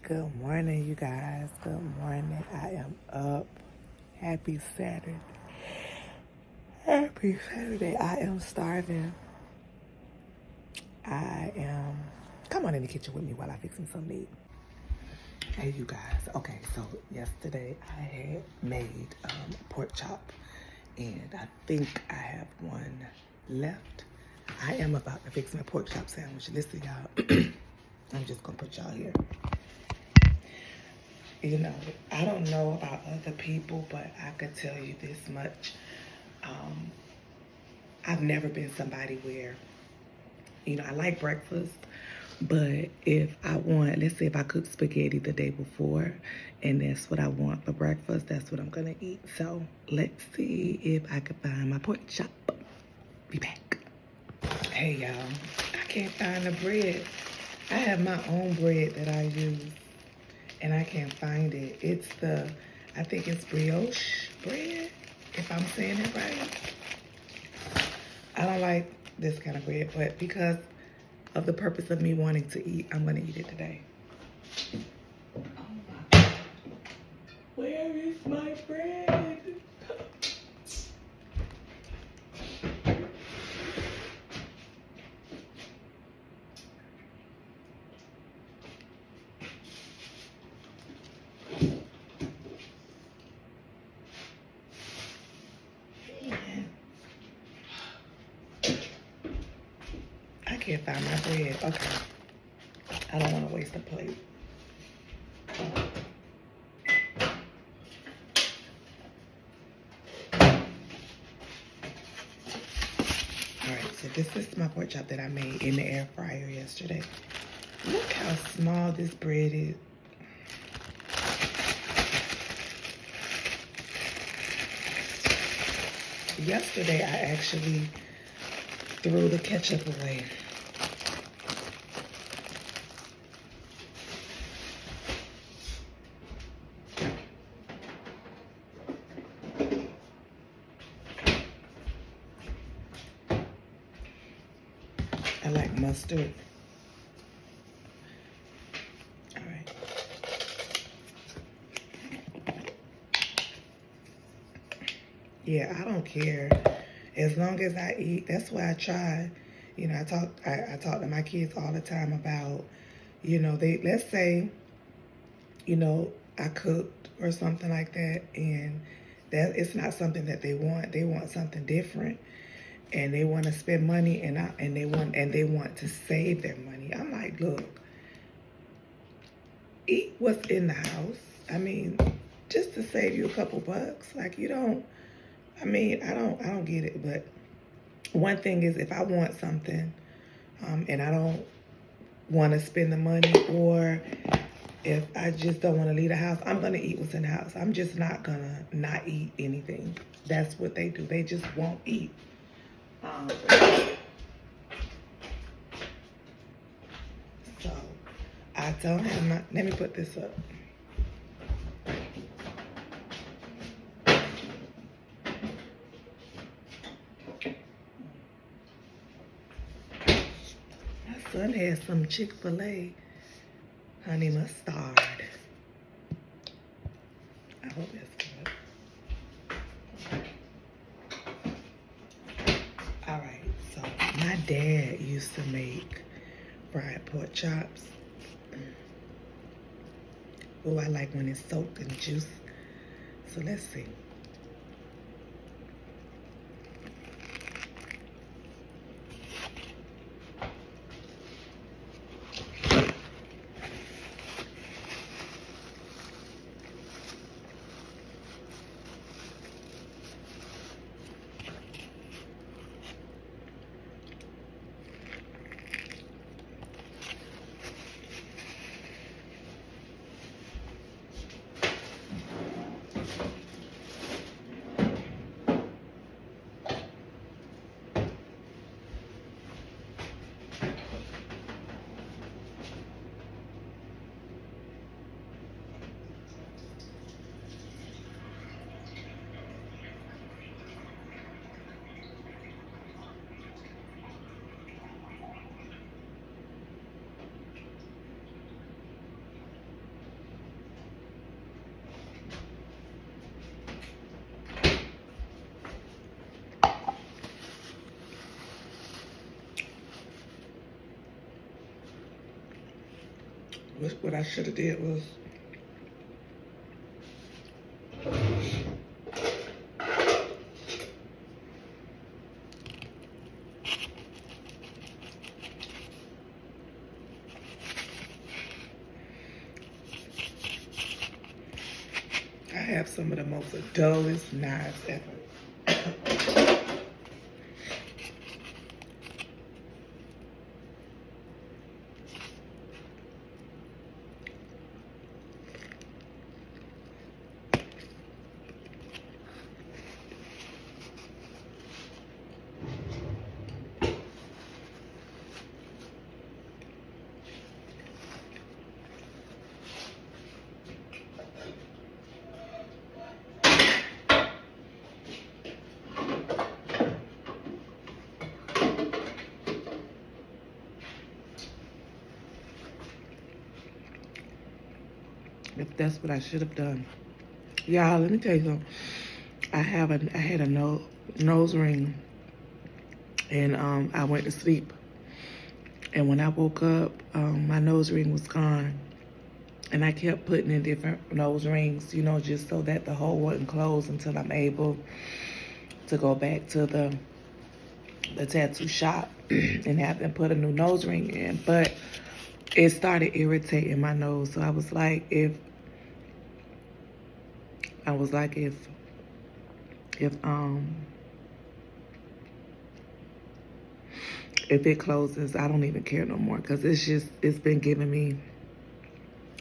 Good morning, you guys. Good morning. I am up. Happy Saturday. Happy Saturday. I am starving. I am. Come on in the kitchen with me while I fix some something to eat. Hey, you guys. Okay, so yesterday I had made pork chop, and I think I have one left. I am about to fix my pork chop sandwich. Listen, y'all. I'm just gonna put y'all here. You know, I don't know about other people, but I could tell you this much. I've never been somebody where, I like breakfast, but if I want, let's say if I cook spaghetti the day before, and that's what I want for breakfast, that's what I'm gonna eat. So let's see if I can find my pork chop. Be back. Hey y'all, I can't find the bread. I have my own bread that I use, and I can't find it. It's I think it's brioche bread, if I'm saying it right. I don't like this kind of bread, but because of the purpose of me wanting to eat, I'm gonna eat it today. Oh my God. Where is my bread? I can't find my bread. Okay. I don't want to waste a plate. Alright, so this is my pork chop that I made in the air fryer yesterday. Look how small this bread is. Yesterday, I actually threw the ketchup away. I like mustard. All right. Yeah, I don't care. As long as I eat, that's why I try. I talk to my kids all the time about, let's say, I cooked or something like that, and that it's not something that they want. They want something different, and they want to spend money, and they want to save their money. I'm like, look, eat what's in the house. I mean, just to save you a couple bucks. Like I don't get it. But one thing is, if I want something, and I don't want to spend the money, or if I just don't want to leave the house, I'm going to eat what's in the house. I'm just not going to not eat anything. That's what they do. They just won't eat. So I don't have let me put this up. My son has some Chick-fil-A honey mustard. I hope that's good. All right, so my dad used to make fried pork chops. Oh, I like when it's soaked in juice. So let's see. What I should have did was I have some of the most dullest knives ever. If that's what I should have done. Y'all, let me tell you something. I had a nose ring, and I went to sleep. And when I woke up, my nose ring was gone. And I kept putting in different nose rings, you know, just so that the hole wouldn't close until I'm able to go back to the tattoo shop and have them put a new nose ring in. But it started irritating my nose. So I was like, if it closes, I don't even care no more, because it's been giving me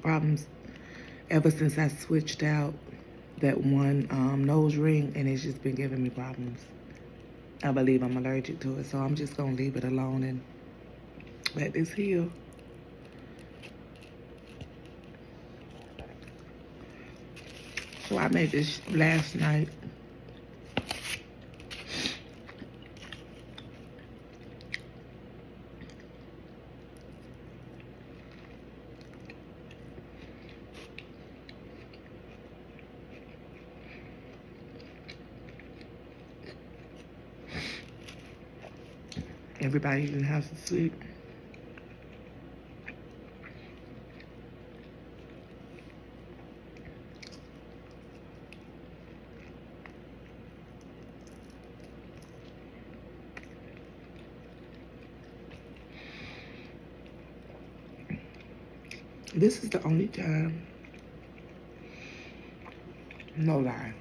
problems ever since I switched out that one nose ring, and it's just been giving me problems. I believe I'm allergic to it, so I'm just gonna leave it alone and let this heal. So I made this last night. Everybody in the house is asleep. This is the only time, no lie,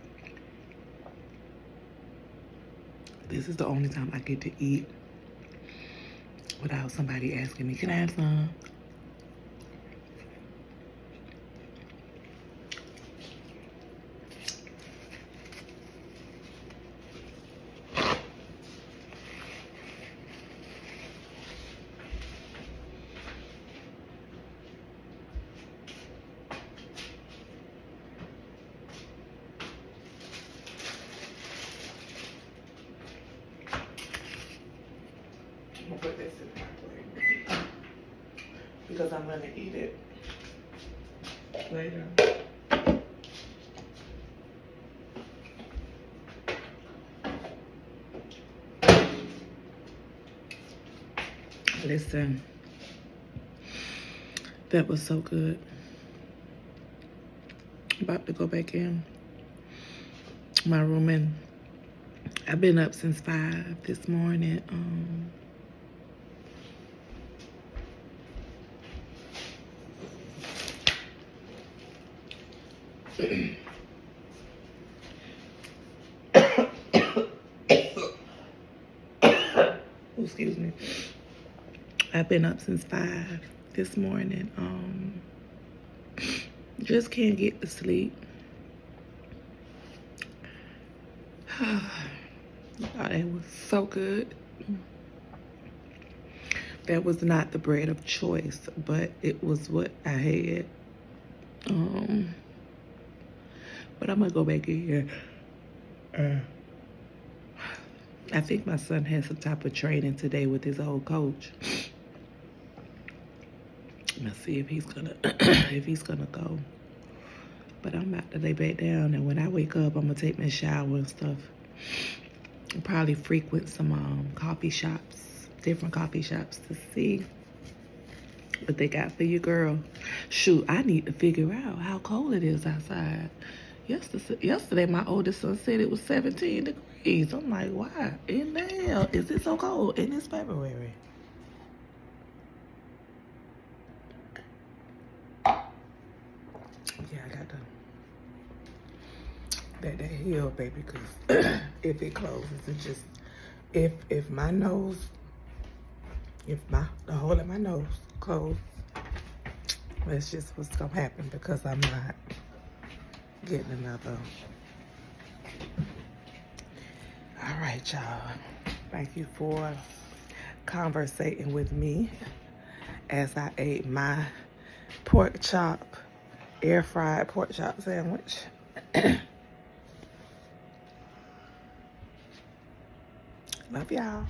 this is the only time I get to eat without somebody asking me, can I have some? I'm gonna put this in my plate because I'm gonna eat it later. Listen, that was so good. I'm about to go back in my room, and I've been up since 5 this morning. Excuse me. I've been up since 5 this morning. Just can't get to sleep. Oh, it was so good. That was not the bread of choice, but it was what I had. But I'm gonna go back in here. I think my son has some type of training today with his old coach. Let's see if he's gonna if he's gonna go. But I'm about to lay back down, and when I wake up, I'm gonna take my shower and stuff. I'll probably frequent some coffee shops, different coffee shops, to see what they got for you, girl. Shoot, I need to figure out how cold it is outside. Yesterday, my oldest son said it was 17 degrees. I'm like, why in the hell is it so cold? And it's February. Yeah, I got to let that heal, baby, because if it closes, it just, if my nose, the hole in my nose closed, that's just what's gonna happen, because I'm not getting another. All right, y'all. Thank you for conversating with me as I ate my pork chop, air fried pork chop sandwich. Love y'all.